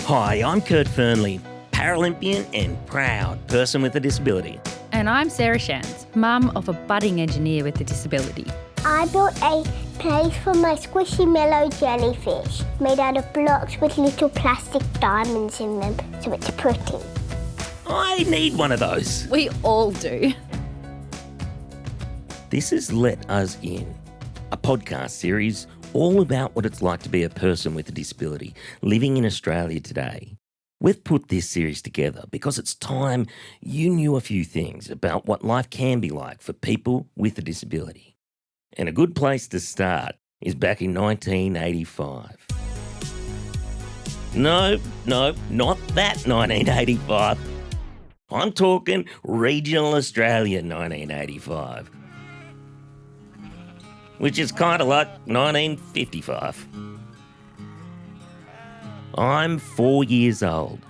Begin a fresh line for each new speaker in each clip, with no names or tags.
Hi, I'm Kurt Fernley, Paralympian and proud person with a disability.
And I'm Sarah Shans, mum of a budding engineer with a disability.
I built a place for my squishy jellyfish made out of blocks with little plastic diamonds in them, so it's pretty.
I need one of those.
We all do.
This is Let Us In, a podcast series all about what it's like to be a person with a disability living in Australia today. We've put this series together because it's time you knew a few things about what life can be like for people with a disability. And a good place to start is back in 1985. No, not that 1985. I'm talking regional Australia 1985. Which is kind of like 1955. I'm 4 years old.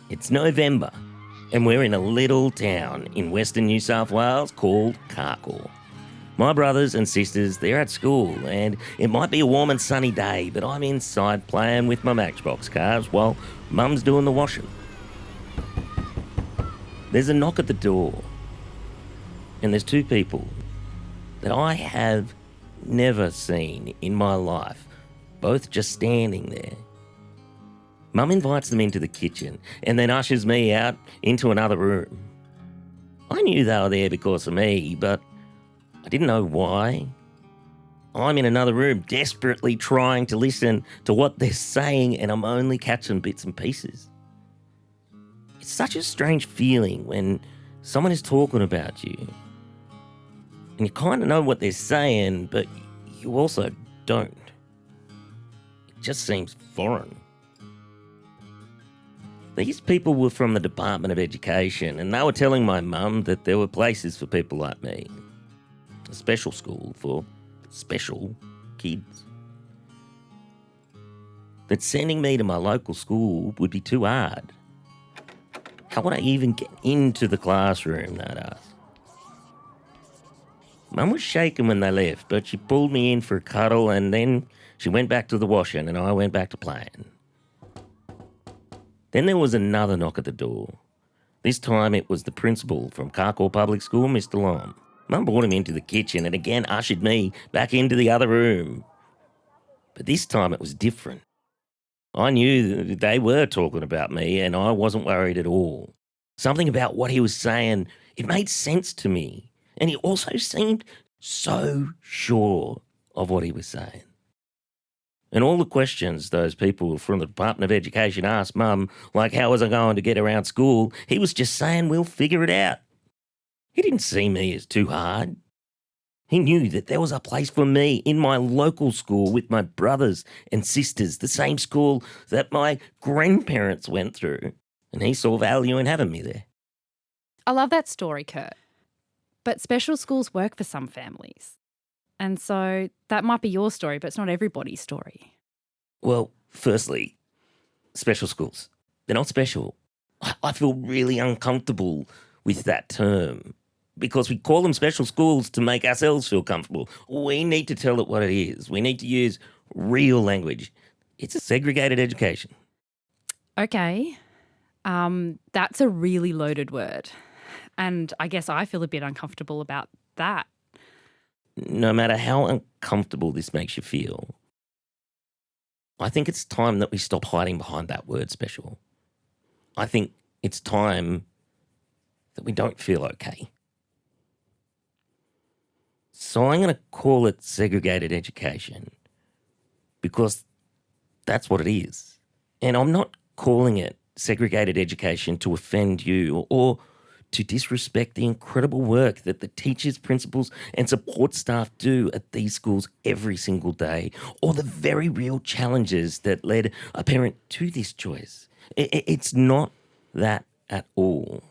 It's November, and we're in a little town in Western New South Wales called Carcoar. My brothers and sisters, they're at school, and it might be a warm and sunny day, but I'm inside playing with my Matchbox cars while Mum's doing the washing. There's a knock at the door, and there's two people that I have never seen in my life, both just standing there. Mum invites them into the kitchen and then ushers me out into another room. I knew they were there because of me, but I didn't know why. I'm in another room desperately trying to listen to what they're saying, and I'm only catching bits and pieces. It's such a strange feeling when someone is talking about you and you kind of know what they're saying, but you also don't. It just seems foreign. These people were from the Department of Education, and they were telling my mum that there were places for people like me. A special school for special kids. That sending me to my local school would be too hard. How would I even get into the classroom, they'd ask. Mum was shaken when they left, but she pulled me in for a cuddle and then she went back to the washing and I went back to playing. Then there was another knock at the door. This time it was the principal from Carcoar Public School, Mr. Lom. Mum brought him into the kitchen and again ushered me back into the other room. But this time it was different. I knew that they were talking about me and I wasn't worried at all. Something about what he was saying, it made sense to me. And he also seemed so sure of what he was saying. And all the questions those people from the Department of Education asked Mum, like how was I going to get around school, he was just saying we'll figure it out. He didn't see me as too hard. He knew that there was a place for me in my local school with my brothers and sisters, the same school that my grandparents went through. And he saw value in having me there.
I love that story, Kurt. But special schools work for some families. And so that might be your story, but it's not everybody's story.
Well, firstly, special schools. They're not special. I feel really uncomfortable with that term because we call them special schools to make ourselves feel comfortable. We need to tell it what it is. We need to use real language. It's a segregated education.
Okay. That's a really loaded word. And I guess I feel a bit uncomfortable about that.
No matter how uncomfortable this makes you feel, I think it's time that we stop hiding behind that word special. I think it's time that we don't feel okay. So I'm going to call it segregated education because that's what it is. And I'm not calling it segregated education to offend you or to disrespect the incredible work that the teachers, principals and support staff do at these schools every single day, or the very real challenges that led a parent to this choice. It's not that at all.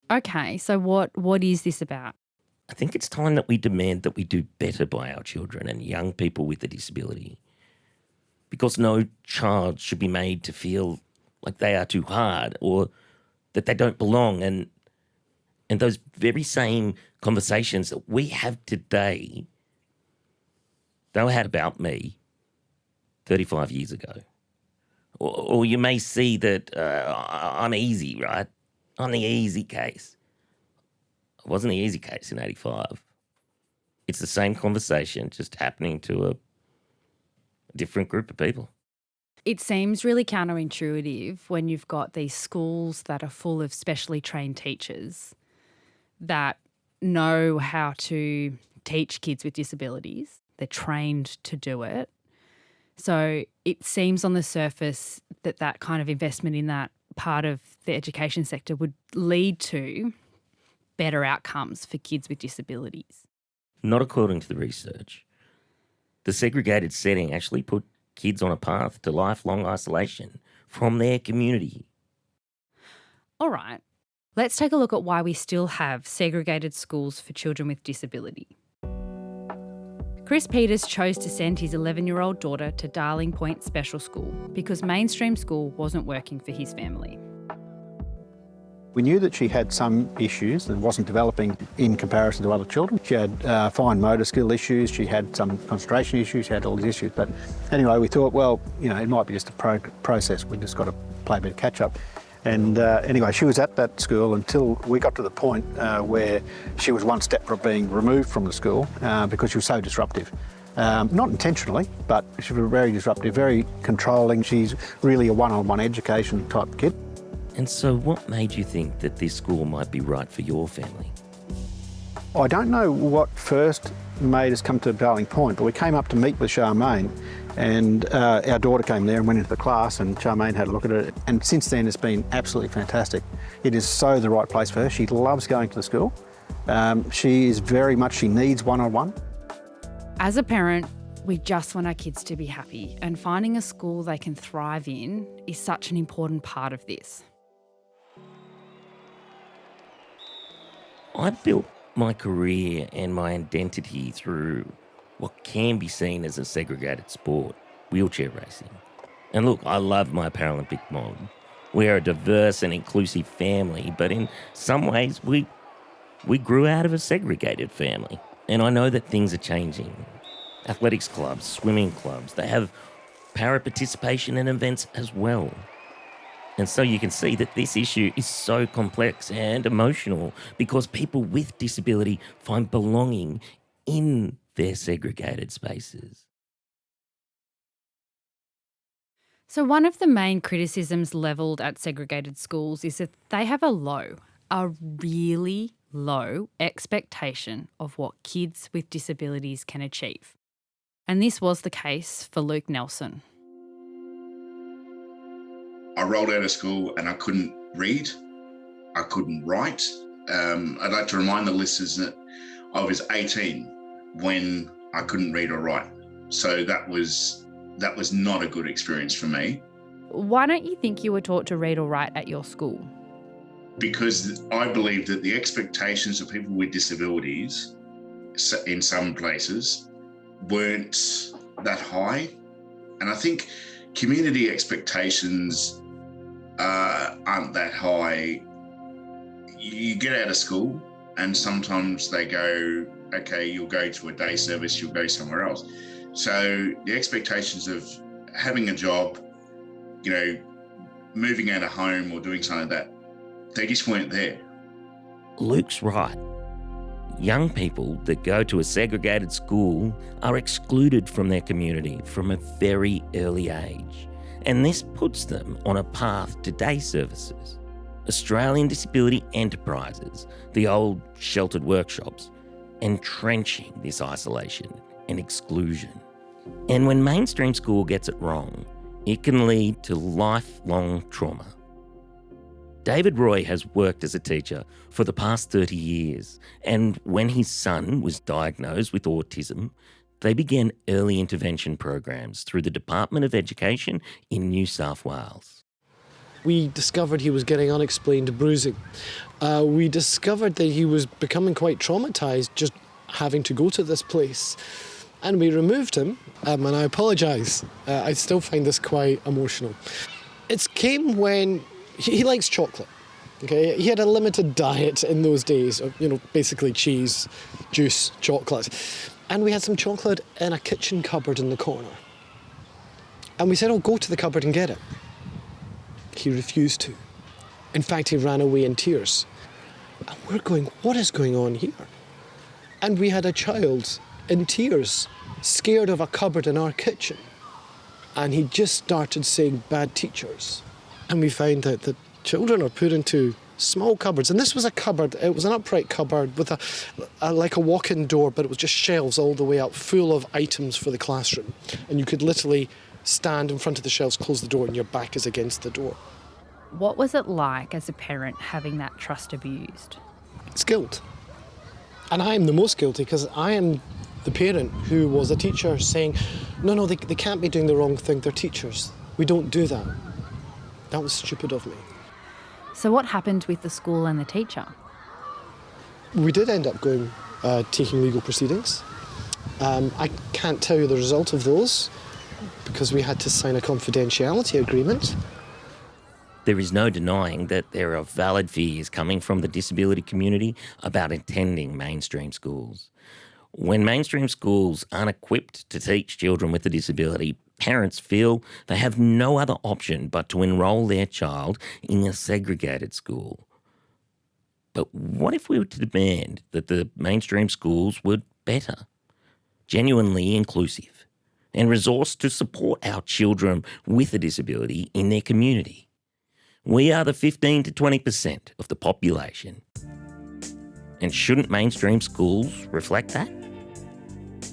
Okay, so what is this about?
I think it's time that we demand that we do better by our children and young people with a disability. Because no child should be made to feel like they are too hard or that they don't belong. And those very same conversations that we have today, they were had about me 35 years ago. Or you may see that I'm easy, right? I'm the easy case. It wasn't the easy case in 85. It's the same conversation, just happening to a different group of people.
It seems really counterintuitive when you've got these schools that are full of specially trained teachers that know how to teach kids with disabilities. They're trained to do it. So it seems on the surface that that kind of investment in that part of the education sector would lead to better outcomes for kids with disabilities.
Not according to the research. The segregated setting actually put kids on a path to lifelong isolation from their community.
All right, let's take a look at why we still have segregated schools for children with disability. Chris Peters chose to send his 11-year-old daughter to Darling Point Special School because mainstream school wasn't working for his family.
We knew that she had some issues and wasn't developing in comparison to other children. She had fine motor skill issues, she had some concentration issues, she had all these issues. But anyway, we thought, well, it might be just a process. We just got to play a bit of catch up. And anyway, she was at that school until we got to the point where she was one step from being removed from the school because she was so disruptive. Not intentionally, but she was very disruptive, very controlling. She's really a one-on-one education type kid.
And so what made you think that this school might be right for your family?
I don't know what first made us come to Darling Point, but we came up to meet with Charmaine, and our daughter came there and went into the class, and Charmaine had a look at it. And since then, it's been absolutely fantastic. It is so the right place for her. She loves going to the school. She needs one-on-one.
As a parent, we just want our kids to be happy, and finding a school they can thrive in is such an important part of this.
I built my career and my identity through what can be seen as a segregated sport, wheelchair racing. And look, I love my Paralympic mob. We're a diverse and inclusive family, but in some ways we grew out of a segregated family. And I know that things are changing. Athletics clubs, swimming clubs, they have para-participation in events as well. And so you can see that this issue is so complex and emotional because people with disability find belonging in their segregated spaces.
So one of the main criticisms levelled at segregated schools is that they have a really low expectation of what kids with disabilities can achieve. And this was the case for Luke Nelson.
I rolled out of school and I couldn't read, I couldn't write. I'd like to remind the listeners that I was 18 when I couldn't read or write. So that was not a good experience for me.
Why don't you think you were taught to read or write at your school?
Because I believe that the expectations of people with disabilities in some places weren't that high. And I think community expectations aren't that high. You get out of school and sometimes they go, okay, you'll go to a day service, you'll go somewhere else. So the expectations of having a job, moving out of home or doing something like that, they just weren't there.
Luke's right. Young people that go to a segregated school are excluded from their community from a very early age. And this puts them on a path to day services. Australian Disability Enterprises, the old sheltered workshops, entrenching this isolation and exclusion. And when mainstream school gets it wrong, it can lead to lifelong trauma. David Roy has worked as a teacher for the past 30 years, and when his son was diagnosed with autism, they began early intervention programs through the Department of Education in New South Wales.
We discovered he was getting unexplained bruising. We discovered that he was becoming quite traumatised just having to go to this place. And we removed him, and I apologise. I still find this quite emotional. It came when he likes chocolate. Okay, he had a limited diet in those days of, basically cheese, juice, chocolate. And we had some chocolate in a kitchen cupboard in the corner. And we said, go to the cupboard and get it. he refused to. In fact, he ran away in tears. And we're going, what is going on here? And we had a child in tears, scared of a cupboard in our kitchen. And he just started saying bad teachers. And we found out that children are put into small cupboards. And this was a cupboard, it was an upright cupboard with like a walk-in door, but it was just shelves all the way up, full of items for the classroom. And you could literally stand in front of the shelves, close the door, and your back is against the door.
What was it like as a parent having that trust abused?
It's guilt. And I am the most guilty because I am the parent who was a teacher saying, no, they can't be doing the wrong thing, they're teachers. We don't do that. That was stupid of me.
So what happened with the school and the teacher?
We did end up taking legal proceedings. I can't tell you the result of those because we had to sign a confidentiality agreement.
There is no denying that there are valid fears coming from the disability community about attending mainstream schools. When mainstream schools aren't equipped to teach children with a disability, parents feel they have no other option but to enrol their child in a segregated school. But what if we were to demand that the mainstream schools were better, genuinely inclusive, and resourced to support our children with a disability in their community? We are the 15 to 20% of the population. And shouldn't mainstream schools reflect that?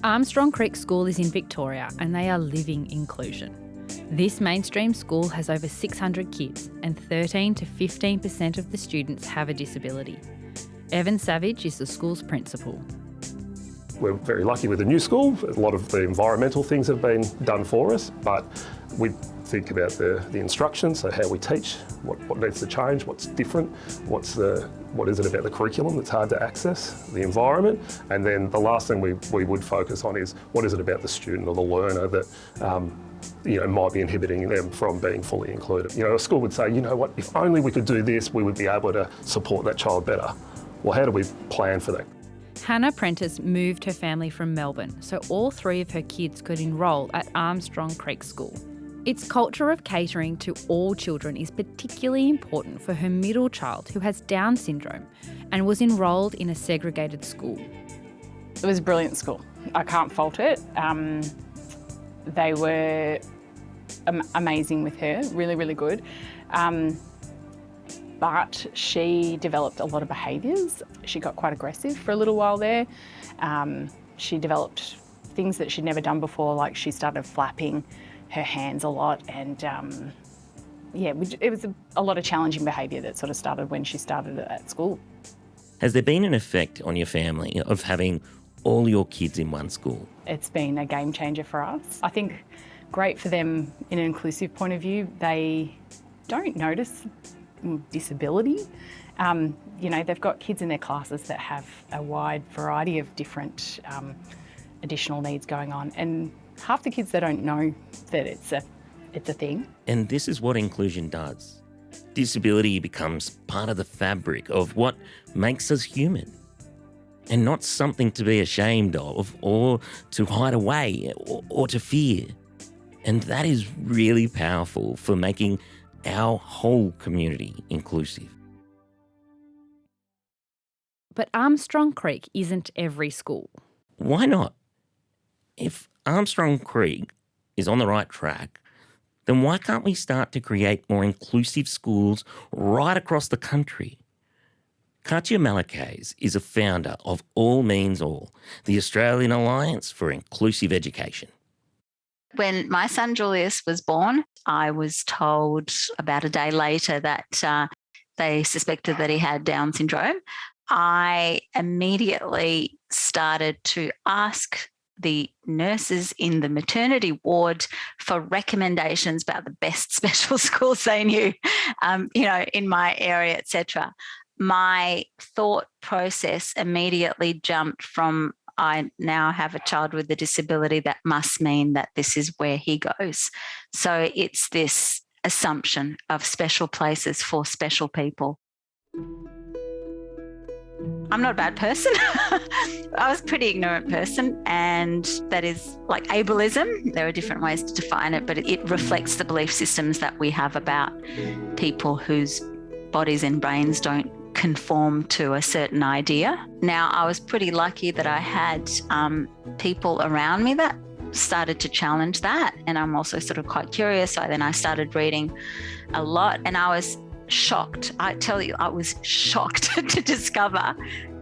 Armstrong Creek School is in Victoria and they are living inclusion. This mainstream school has over 600 kids and 13 to 15% of the students have a disability. Evan Savage is the school's principal.
We're very lucky with the new school. A lot of the environmental things have been done for us, but we think about the instruction, so how we teach, what needs to change, what's different, what is it about the curriculum that's hard to access, the environment, and then the last thing we would focus on is what is it about the student or the learner that might be inhibiting them from being fully included. A school would say, you know what, if only we could do this, we would be able to support that child better. Well, how do we plan for that?
Hannah Prentice moved her family from Melbourne so all 3 of her kids could enrol at Armstrong Creek School. Its culture of catering to all children is particularly important for her middle child who has Down syndrome and was enrolled in a segregated school.
It was a brilliant school. I can't fault it. They were amazing with her, really, really good. But she developed a lot of behaviours. She got quite aggressive for a little while there. She developed things that she'd never done before, like she started flapping her hands a lot, and it was a lot of challenging behaviour that sort of started when she started at school.
Has there been an effect on your family of having all your kids in one school?
It's been a game changer for us. I think great for them in an inclusive point of view. They don't notice disability. They've got kids in their classes that have a wide variety of different additional needs going on, and half the kids, they don't know that it's a thing.
And this is what inclusion does. Disability becomes part of the fabric of what makes us human, and not something to be ashamed of or to hide away or to fear. And that is really powerful for making our whole community inclusive.
But Armstrong Creek isn't every school.
Why not? If Armstrong Creek is on the right track, then why can't we start to create more inclusive schools right across the country? Katya Malakays is a founder of All Means All, the Australian Alliance for Inclusive Education.
When my son Julius was born, I was told about a day later that they suspected that he had Down syndrome. I immediately started to ask the nurses in the maternity ward for recommendations about the best special schools they knew, in my area, etc. My thought process immediately jumped from, I now have a child with a disability, that must mean that this is where he goes. So it's this assumption of special places for special people. I'm not a bad person. I was a pretty ignorant person, and that is like ableism. There are different ways to define it, but it reflects the belief systems that we have about people whose bodies and brains don't conform to a certain idea. Now, I was pretty lucky that I had people around me that started to challenge that, and I'm also sort of quite curious. So then I started reading a lot, and I was shocked. I tell you, I was shocked to discover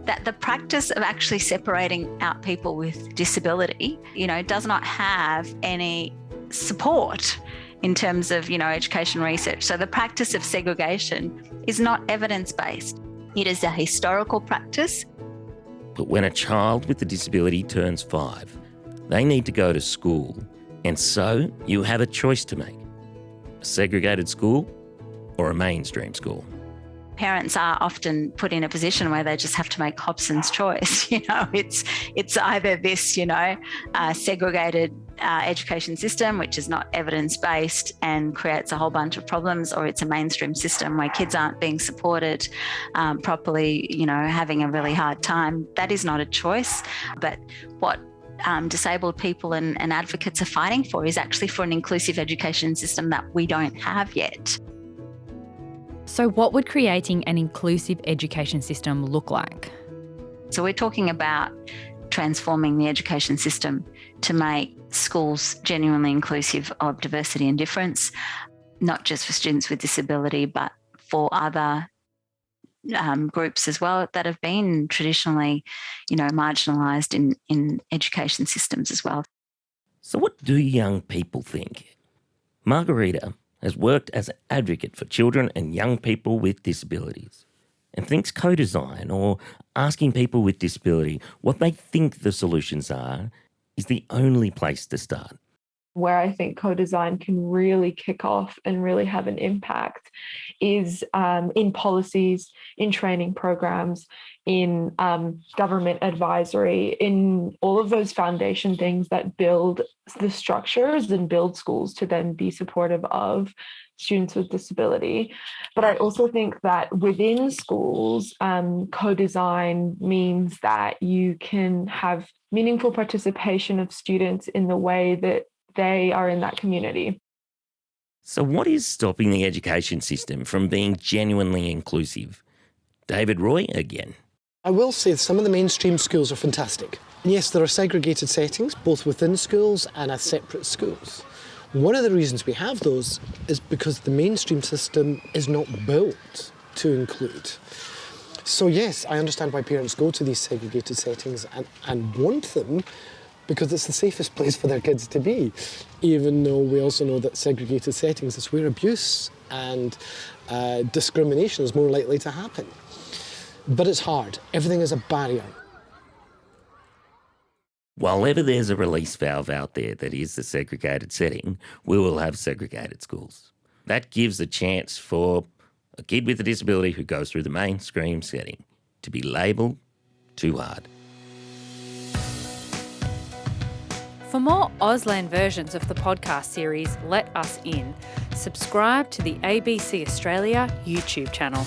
that the practice of actually separating out people with disability, does not have any support in terms of, education research. So the practice of segregation is not evidence-based. It is a historical practice.
But when a child with a disability turns 5, they need to go to school. And so you have a choice to make: a segregated school or a mainstream school.
Parents are often put in a position where they just have to make Hobson's choice. It's either this, segregated education system, which is not evidence-based and creates a whole bunch of problems, or it's a mainstream system where kids aren't being supported properly, having a really hard time. That is not a choice. But what disabled people and advocates are fighting for is actually for an inclusive education system that we don't have yet.
So what would creating an inclusive education system look like?
So we're talking about transforming the education system to make schools genuinely inclusive of diversity and difference, not just for students with disability, but for other groups as well that have been traditionally, marginalised in education systems as well.
So what do young people think? Margarita has worked as an advocate for children and young people with disabilities, and thinks co-design, or asking people with disability what they think the solutions are, is the only place to start.
Where I think co-design can really kick off and really have an impact is in policies, in training programs, in government advisory, in all of those foundation things that build the structures and build schools to then be supportive of students with disability. But I also think that within schools, co-design means that you can have meaningful participation of students in the way that they are in that community.
So what is stopping the education system from being genuinely inclusive? David Roy again.
I will say some of the mainstream schools are fantastic. Yes, there are segregated settings, both within schools and as separate schools. One of the reasons we have those is because the mainstream system is not built to include. So yes, I understand why parents go to these segregated settings and want them, because it's the safest place for their kids to be, even though we also know that segregated settings is where abuse and discrimination is more likely to happen. But it's hard. Everything is a barrier.
While ever there's a release valve out there that is the segregated setting, we will have segregated schools. That gives a chance for a kid with a disability who goes through the mainstream setting to be labelled too hard.
For more Auslan versions of the podcast series Let Us In, subscribe to the ABC Australia YouTube channel.